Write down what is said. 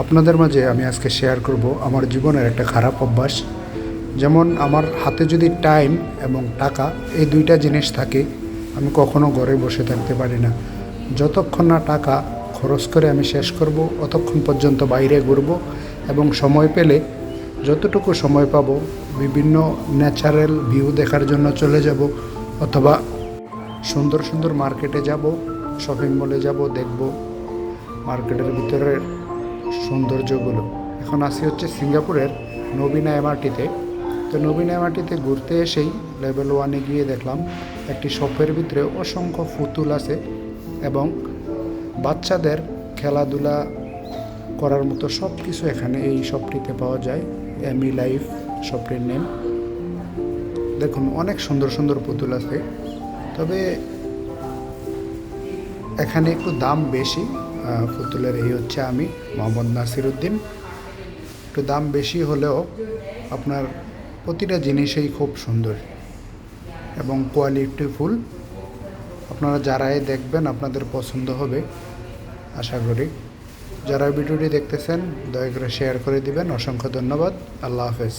আপনাদের মাঝে আমি আজকে শেয়ার করব আমার জীবনের একটা খারাপ অভ্যাস। যেমন আমার হাতে যদি টাইম এবং টাকা এই দুইটা জিনিস থাকে, আমি কখনো ঘরে বসে থাকতে পারি না। যতক্ষণ না টাকা খরচ করে আমি শেষ করব, অতক্ষণ পর্যন্ত বাইরে ঘুরব এবং সময় পেলে যতটুকু সময় পাবো বিভিন্ন ন্যাচারাল ভিউ দেখার জন্য চলে যাব, অথবা সুন্দর সুন্দর মার্কেটে যাব, শপিং মলে যাব, দেখব মার্কেটের ভিতরের সৌন্দর্যগুলো। এখন আসি হচ্ছে সিঙ্গাপুরের নবীনা এমআরটিতে। তো নবীনা এমআরটিতে ঘুরতে এসেই লেভেল 1-এ গিয়ে দেখলাম একটি শপের ভিতরে অসংখ্য পুতুল আছে এবং বাচ্চাদের খেলাধুলা করার মতো সব কিছু এখানে এই শপটিতে পাওয়া যায়। এমি লাইফ শপটির নেম। দেখুন, অনেক সুন্দর সুন্দর পুতুল আছে, তবে এখানে একটু দাম বেশি পুতুলের। এই হচ্ছে আমি মোহাম্মদ নাসির উদ্দিন। একটু দাম বেশি হলেও আপনার প্রতিটা জিনিসই খুব সুন্দর এবং কোয়ালিটিফুল। আপনারা যারাই দেখবেন আপনাদের পছন্দ হবে আশা করি। যারা ভিডিওটি দেখতেছেন দয়া করে শেয়ার করে দিবেন। অসংখ্য ধন্যবাদ। আল্লাহ হাফেজ।